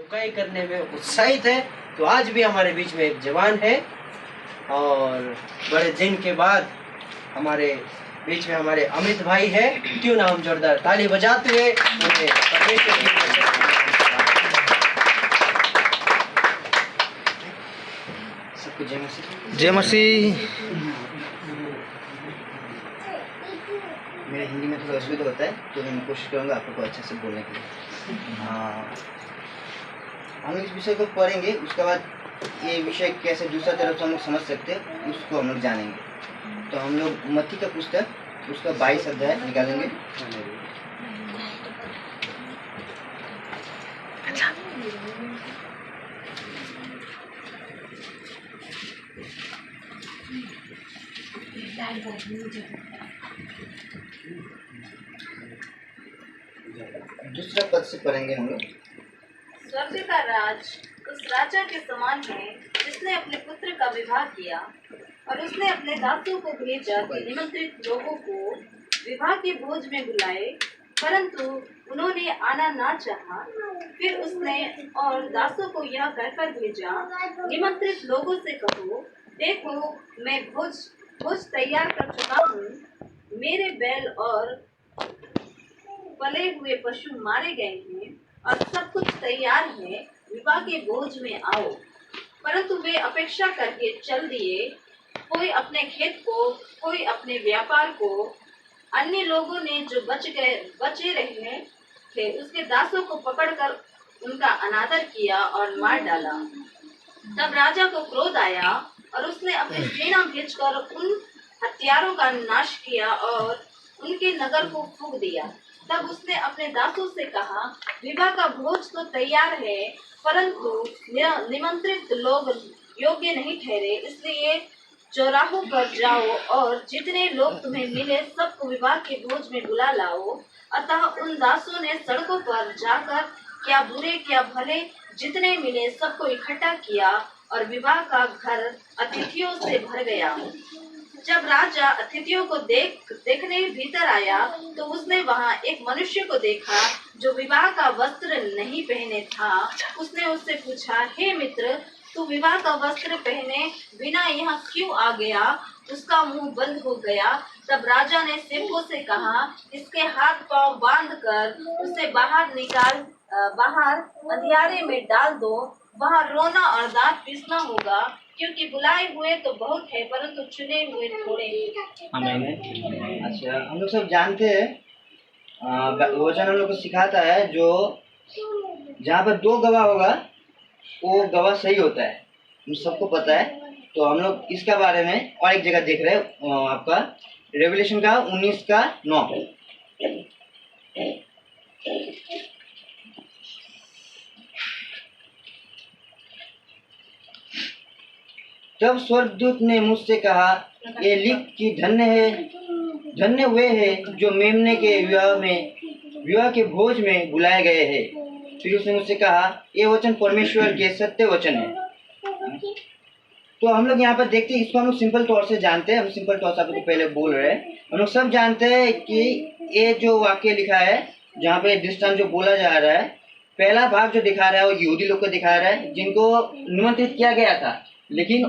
लुकाई करने में उत्साहित है। तो आज भी हमारे बीच में एक जवान है और बड़े दिन के बाद हमारे बीच में हमारे अमित भाई है। क्यों ना हम जोरदार ताली बजाते हुए उन्हें परमेश्वर की सबको जय मसीह। जय मसीह। मेरे हिंदी में थोड़ा असुविधा होता है तो मैं कोशिश करूँगा आप लोग को अच्छे से बोलने के लिए। हम लोग इस विषय को पढ़ेंगे, उसके बाद ये विषय कैसे दूसरा तरफ से हम लोग समझ सकते हैं उसको हम लोग जानेंगे। तो हम लोग मत्ती का पुस्तक उसका 22 अध्याय निकालेंगे। दूसरा पद से पढ़ेंगे हम लोग। स्वर्ग का राज उस राजा के समान है जिसने अपने पुत्र का विवाह किया, और उसने अपने दासों को भेजा कि निमंत्रित लोगों को विवाह के भोज में बुलाए, परंतु उन्होंने आना ना चाहा। फिर उसने और दासों को यह कहकर भेजा, निमंत्रित लोगों से कहो, देखो मैं भोज तैयार कर चुका हूँ, मेरे बैल और पले हुए पशु मारे गए हैं और सब कुछ तैयार है, विवाह के भोज में आओ। परंतु वे अपेक्षा करके चल दिए, कोई अपने खेत को, कोई अपने व्यापार को। अन्य लोगों ने जो बचे रहे थे उसके दासों को पकड़कर उनका अनादर किया और मार डाला। तब राजा को क्रोध आया और उसने अपनी सेना भेजकर उन हत्यारों का नाश किया और उनके नगर को फूंक दिया। तब उसने अपने दासों से कहा, विवाह का भोज तो तैयार है, परंतु निमंत्रित लोग योग्य नहीं ठहरे, इसलिए चौराहों पर जाओ और जितने लोग तुम्हें मिले सबको विवाह के भोज में बुला लाओ। अतः उन दासों ने सड़कों पर जाकर क्या बुरे क्या भले जितने मिले सबको इकट्ठा किया और विवाह का घर अतिथियों से भर गया। जब राजा अतिथियों को देखने भीतर आया तो उसने वहां एक मनुष्य को देखा जो विवाह का वस्त्र नहीं पहने था। उसने उससे पूछा, हे मित्र, तू विवाह का वस्त्र पहने बिना यहाँ क्यों आ गया? उसका मुंह बंद हो गया। तब राजा ने सेवकों से कहा, इसके हाथ पांव बांधकर उसे बाहर अंधियारे में डाल दो, वहाँ रोना और दांत पीसना होगा, क्योंकि बुलाए हुए तो बहुत है परंतु चुने हुए थोड़े हैं। अच्छा, हम लोग सब जानते हैं, वचन हम लोग को सिखाता है जो जहाँ पर 2 गवाह होगा वो गवाह सही होता है, हम सबको पता है। तो हम लोग इसका बारे में और एक जगह देख रहे हैं, आपका रेवलेशन का 19 का 9। तब स्वर्गदूत ने मुझसे कहा, ये लिख कि धन्य हुए हैं जो मेमने के विवाह के भोज में बुलाए गए हैं। फिर उसने मुझसे कहा, ये वचन परमेश्वर के सत्य वचन है। तो हम लोग यहाँ पर देखते हैं, इसको हम लोग सिंपल तौर से जानते हैं। हम सिंपल तौर से आपको पहले बोल रहे हैं, हम लोग सब जानते हैं कि ये जो वाक्य लिखा है, जहाँ पे दृष्टांत जो बोला जा रहा है, पहला भाग जो दिखा रहा है वो यहूदी लोग को दिखा रहा है जिनको निमंत्रित किया गया था, लेकिन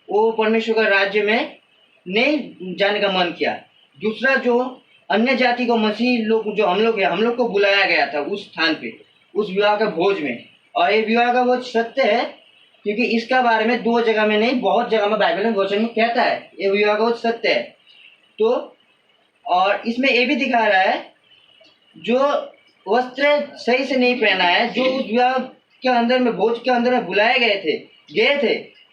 वो परमेश्वर का राज्य में नहीं जाने का मन किया। दूसरा जो अन्य जाति को मसीह लोग जो हम लोग को बुलाया गया था उस स्थान पे, उस विवाह का भोज में। और ये विवाह का भोज सत्य है, क्योंकि इसका बारे में 2 जगह में नहीं, बहुत जगह में बाइबल में वचन में कहता है ये विवाह का भोज सत्य है। तो और इसमें ये भी दिखा रहा है जो वस्त्र सही से नहीं पहना है, जो उस विवाह के अंदर में भोज के अंदर में बुलाए गए थे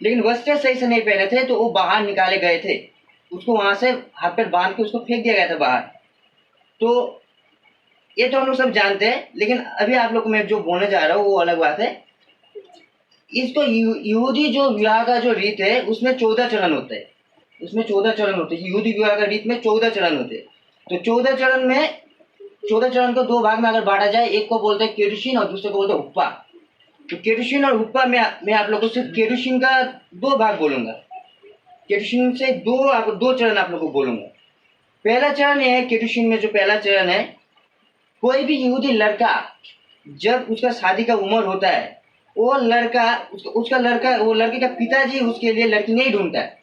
लेकिन वस्त्र सही से नहीं पहने थे, तो वो बाहर निकाले गए थे। उसको वहां से हाथ पैर बांध के उसको फेंक दिया गया था बाहर। तो ये तो हम लोग सब जानते हैं, लेकिन अभी आप लोग को मैं जो बोलने जा रहा हूँ वो अलग बात है। इसको यहूदी जो विवाह का जो रीत है उसमें 14 चरण होते हैं। उसमें 14 चरण होते हैं। यहूदी विवाह का रीत में 14 चरण होते हैं। तो 14 चरण को 2 भाग में अगर बांटा जाए, एक को बोलते हैं केरुशीन और दूसरे को बोलते हैं हुप्पा। तो केरुशीन और हुप्पा में मैं आप लोगों से केरुशीन का 2 भाग बोलूंगा। केरुशीन से 2 चरण आप लोगों को बोलूंगा। पहला चरण ये है, केरुशीन में जो पहला चरण है, कोई भी यहूदी लड़का जब उसका शादी का उम्र होता है, वो लड़का उसका लड़का वो लड़के का पिताजी उसके लिए लड़की नहीं ढूंढता है।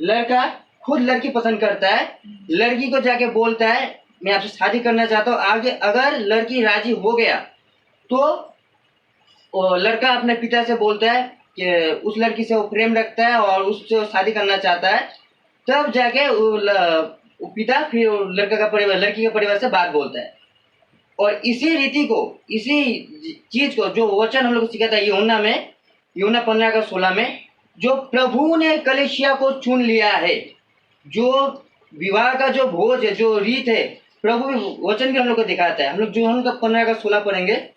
लड़का खुद लड़की पसंद करता है, लड़की को जाके बोलता है मैं आपसे शादी करना चाहता हूँ। आगे अगर लड़की राजी हो गया तो वो लड़का अपने पिता से बोलता है कि उस लड़की से वो प्रेम रखता है और उससे वो शादी करना चाहता है। तब जाके वो पिता फिर वो लड़का का परिवार लड़की के परिवार से बात बोलता है। और इसी रीति को, इसी चीज को जो वचन हम लोग को सिखाता है यूहन्ना 15:16 में, जो प्रभु ने कलीसिया को चुन लिया है, जो विवाह का जो भोज है, जो रीत है, प्रभु वचन भी हम लोग को दिखाता है। हम लोग जो यूहन्ना 15:16 पढ़ेंगे।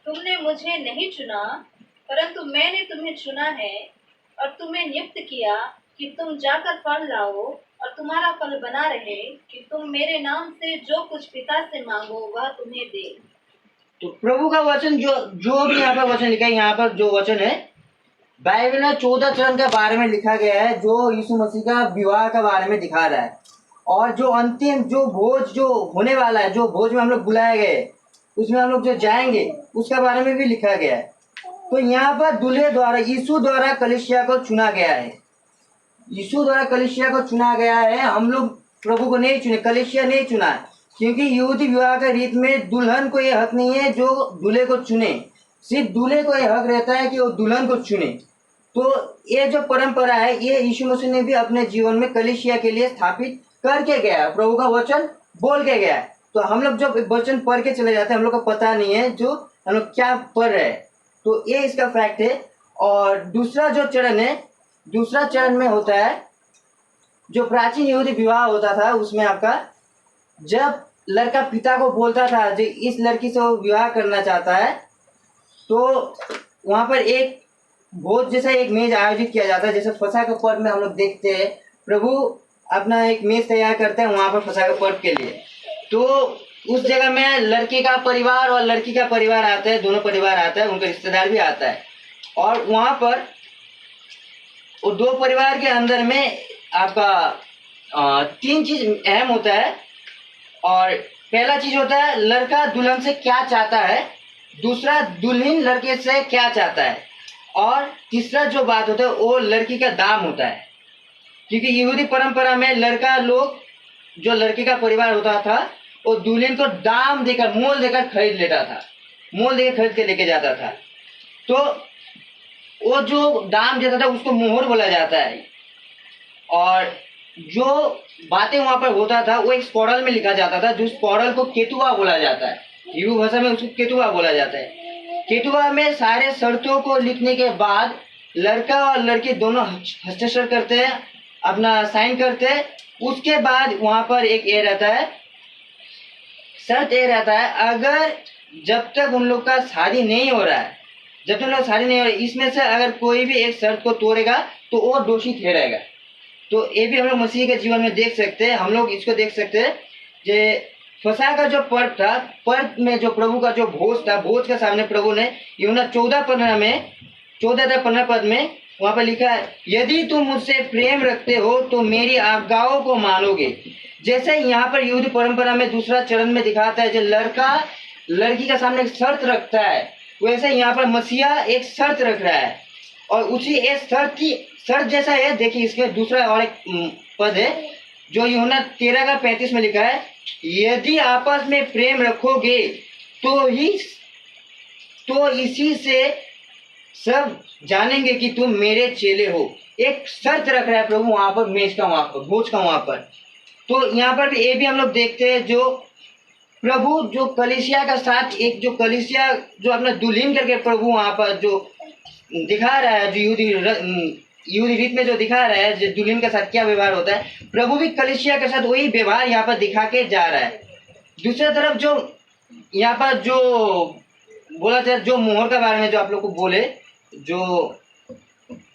तुमने मुझे नहीं चुना, परंतु मैंने तुम्हें चुना है और तुम्हें नियुक्त किया कि तुम जाकर फल लाओ और तुम्हारा फल बना रहे, कि तुम मेरे नाम से जो कुछ पिता से मांगो वह तुम्हें दे। तो प्रभु का वचन जो भी यहाँ पर वचन लिखा है, यहाँ पर जो वचन है बाइबल में 14 चरण के बारे में लिखा गया है, जो यीशु मसीह का विवाह के बारे में दिखा रहा है। और जो अंतिम जो भोज जो होने वाला है, जो भोज में हम लोग बुलाए गए, उसमें हम लोग जो जाएंगे, उसके बारे में भी लिखा गया है। तो यहाँ पर दूल्हे द्वारा, यीशु द्वारा कलीसिया को चुना गया है। यीशु द्वारा कलीसिया को चुना गया है। हम लोग प्रभु को नहीं चुने, कलीसिया नहीं चुना, क्योंकि यहूदी विवाह के रीत में दुल्हन को यह हक नहीं है जो दूल्हे को चुने, सिर्फ दूल्हे को यह हक रहता है कि वो दुल्हन को चुने। तो ये जो परंपरा है, ये यीशु मसीह ने भी अपने जीवन में कलीसिया के लिए स्थापित करके गया, प्रभु का वचन बोल के गया। तो हम लोग जब वचन पढ़ के चले जाते हैं, हम लोग को पता नहीं है जो हम लोग क्या पढ़ रहे हैं। तो ये इसका फैक्ट है। और दूसरा जो चरण है, दूसरा चरण में होता है जो प्राचीन यहूदी विवाह होता था, उसमें आपका जब लड़का पिता को बोलता था जो इस लड़की से वो विवाह करना चाहता है, तो वहाँ पर एक भोज जैसा एक मेज आयोजित किया जाता है। जैसे फसह के पर्व में हम लोग देखते हैं प्रभु अपना एक मेज तैयार करते हैं वहाँ पर फसह के पर्व के लिए। तो उस जगह में लड़के का परिवार और लड़की का परिवार आता है, दोनों परिवार आता है, उनका रिश्तेदार भी आता है। और वहाँ पर वो दो परिवार के अंदर में आपका 3 चीज अहम होता है। और पहला चीज होता है लड़का दुल्हन से क्या चाहता है, दूसरा दुल्हन लड़के से क्या चाहता है, और तीसरा जो बात होता है वो लड़की का दाम होता है। क्योंकि यहूदी परंपरा में लड़का लोग, जो लड़के का परिवार होता था, वो दुल्हन को दाम देकर, मोल देकर खरीद लेता था, मोल देकर खरीद के लेके जाता था। तो वो जो दाम देता था उसको मोहर बोला जाता है। और जो बातें वहां पर होता था वो एक स्क्वारल में लिखा जाता था, जो स्क्वारल को केतुआ बोला जाता है, हिब्रू भाषा में उसको केतुआ बोला जाता है। केतुआ में सारे शर्तों को लिखने के बाद लड़का और लड़की दोनों हस्ताक्षर करते हैं, अपना साइन करते हैं। उसके बाद वहां पर एक ये रहता है, शर्त ये रहता है, अगर जब तक उन लोग का शादी नहीं हो रहा है, जब तक लोग शादी नहीं हो रहा है, इसमें से अगर कोई भी एक शर्त को तोड़ेगा तो वो दोषी ठहरेगा। तो ये भी हम लोग मसीह के जीवन में देख सकते हैं। हम लोग इसको देख सकते हैं कि फसह का जो पर्व था, पर्व में जो प्रभु का जो भोज था, भोज के सामने प्रभु ने यूहन्ना 14:15 में 14-15 पद में वहां पर लिखा है, यदि तुम मुझसे प्रेम रखते हो तो मेरी आज्ञाओं को मानोगे। जैसे यहाँ पर यहूदी परंपरा में दूसरा चरण में दिखाता है जो लड़का लड़की का सामने एक शर्त रखता है, वैसे यहाँ पर मसीहा एक शर्त रख रहा है। और उसी एक शर्त जैसा है, देखिए इसके दूसरा और एक पद है जो यूहन्ना 13:35 में लिखा है, यदि आपस में प्रेम रखोगे तो इसी से सब जानेंगे कि तुम मेरे चेले हो। एक शर्त रख रहा है प्रभु वहां पर, मेज का वहां पर, भोज का वहां पर। तो यहाँ पर भी ये भी हम लोग देखते हैं जो प्रभु जो कलीसिया का साथ, एक जो कलीसिया जो अपना दुल्हन करके प्रभु वहां पर जो दिखा रहा है, जो यहूदी रीत में जो दिखा रहा है जो दुल्हन के साथ क्या व्यवहार होता है, प्रभु भी कलीसिया के साथ वही व्यवहार यहाँ पर दिखा के जा रहा है। दूसरी तरफ जो यहाँ पर जो बोला जाए, जो मोहर के बारे में जो आप लोग को बोले, जो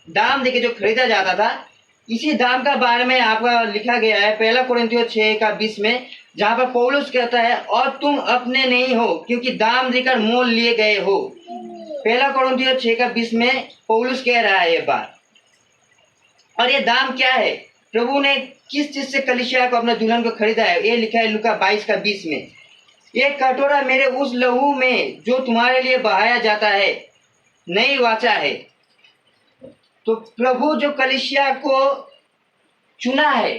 दाम देके जो खरीदा जाता था, इसी दाम का बारे में आपका लिखा गया है 1 कोरिन्थियों 6:20 में, जहाँ पर पौलुस कहता है, और तुम अपने नहीं हो क्योंकि दाम देकर मोल लिए गए हो। 1 कोरिन्थियों 6:20 में पौलुस कह रहा है ये बात। और ये दाम क्या है, प्रभु ने किस चीज से कलीसिया को, अपने दुल्हन को खरीदा है, ये लिखा है लूका 22:20 में। ये कटोरा मेरे उस लहू में जो तुम्हारे लिए बहाया जाता है नई वाचा है। तो प्रभु जो कलीसिया को चुना है,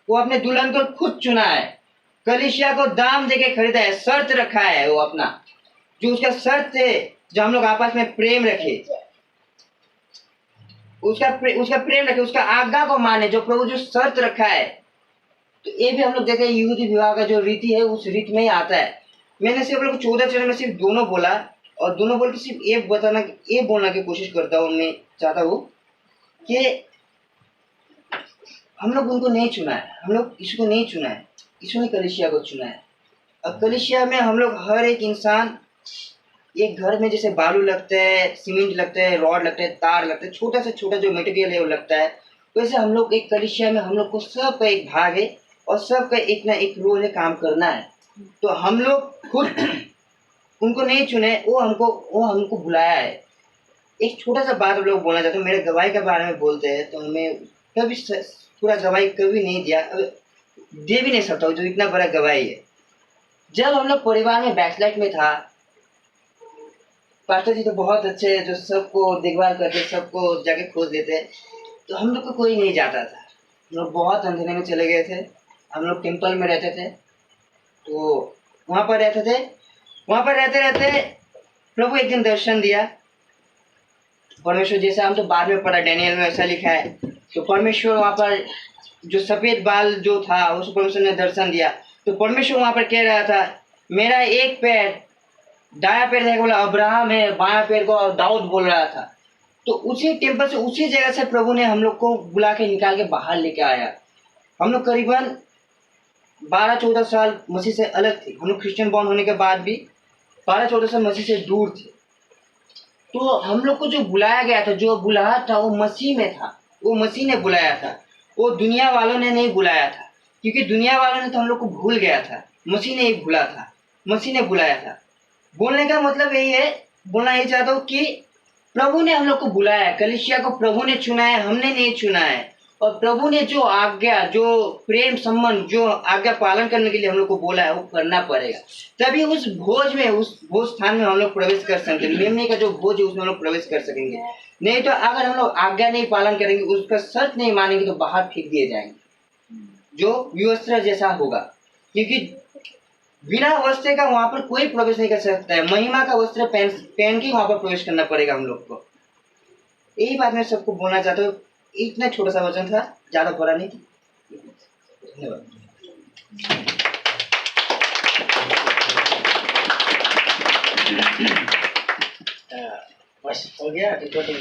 वो अपने दुल्हन को खुद चुना है, कलीसिया को दाम देके खरीदा है, शर्त रखा है वो अपना, जो उसका शर्त है जो हम लोग आपस में प्रेम रखे, उसका प्रेम रखे, उसका आज्ञा को माने, जो प्रभु जो शर्त रखा है। तो ये भी हम लोग देखे यहूदी विवाह का जो रीति है उस रीति में ही आता है। मैंने सिर्फ लोग 14 चरण में सिर्फ दोनों बोला, और दोनों बोल के सिर्फ ये बोलने की कोशिश करता हूँ, मैं चाहता हूँ कि हम लोग उनको नहीं चुना है, हम लोग यीशु को नहीं चुना है, यीशु ने कलीसिया को चुना है। और कलीसिया में हम लोग हर एक इंसान, एक घर में जैसे बालू लगता है, सीमेंट लगता है, रॉड लगता है, तार लगता है, छोटा से छोटा जो मटेरियल है वो लगता है, वैसे हम लोग एक कलीसिया में हम लोग को सबका एक भाग है और सबका एक ना एक रोल है, काम करना है। तो हम लोग खुद उनको नहीं चुने, वो हमको बुलाया है। एक छोटा सा बात हम लोग बोलना चाहते हैं, मेरे गवाही के बारे में बोलते हैं तो मैं कभी पूरा गवाही कभी नहीं दिया, दे भी नहीं सकता हूँ जो इतना बड़ा गवाही है। जब हम लोग परिवार में बैचलर में था, पास्टर जी तो बहुत अच्छे, जो सबको देखभाल करते, सबको जाके खोज देते, तो हम लोग को कोई नहीं जाता था। हम लोग बहुत अंधेरे में चले गए थे, हम लोग टेम्पल में रहते थे, तो वहाँ पर रहते थे। वहाँ पर रहते रहते प्रभु एक दिन दर्शन दिया, परमेश्वर, जैसे हम तो बाद में पढ़ा डैनियल में ऐसा लिखा है, तो परमेश्वर वहाँ पर जो सफ़ेद बाल जो था उस परमेश्वर ने दर्शन दिया। तो परमेश्वर वहाँ पर कह रहा था, मेरा एक पैर, दाया पैर है बोला अब्राहम है, बाया पैर को दाऊद बोल रहा था। तो उसी टेम्पल से, उसी जगह से प्रभु ने हम लोग को बुला के निकाल के बाहर लेके आया। हम लोग करीबन 12-14 साल मसीह से अलग थे। हम लोग क्रिश्चियन बॉर्न होने के बाद भी 12-14 साल मसीह से दूर थे। तो हम लोग को जो बुलाया गया था, जो बुलाया था, वो मसीह में था, वो मसीह ने बुलाया था, वो दुनिया वालों ने नहीं बुलाया था, क्योंकि दुनिया वालों ने तो हम लोग को भूल गया था, मसीह ने ही भूला था, मसीह ने बुलाया था। बोलने का मतलब यही है, बोलना यही चाहता हूँ कि प्रभु ने हम लोग को बुलाया है, कलीसिया को प्रभु ने चुना है, हमने नहीं चुना है। और प्रभु ने जो आज्ञा, जो प्रेम संबंध, जो आज्ञा पालन करने के लिए हम लोग को बोला है, वो करना पड़ेगा, तभी उस भोज में, उस भोज स्थान में हम लोग प्रवेश कर सकेंगे। मेमने का जो भोज है उसमें हम लोग प्रवेश कर सकेंगे। नहीं तो अगर हम लोग आज्ञा नहीं पालन करेंगे, उसका शर्त नहीं मानेंगे, तो बाहर फेंक दिए जाएंगे, जो विवस्त्र जैसा होगा। क्योंकि बिना वस्त्र का वहां पर कोई प्रवेश नहीं कर सकता है, महिमा का वस्त्र पहन के वहां पर प्रवेश करना पड़ेगा हम लोग को। यही बात मैं सबको बोलना चाहता हूँ। इतना छोटा सा वचन था, ज्यादा बड़ा नहीं था। धन्यवाद। बस हो गया रिकॉर्डिंग।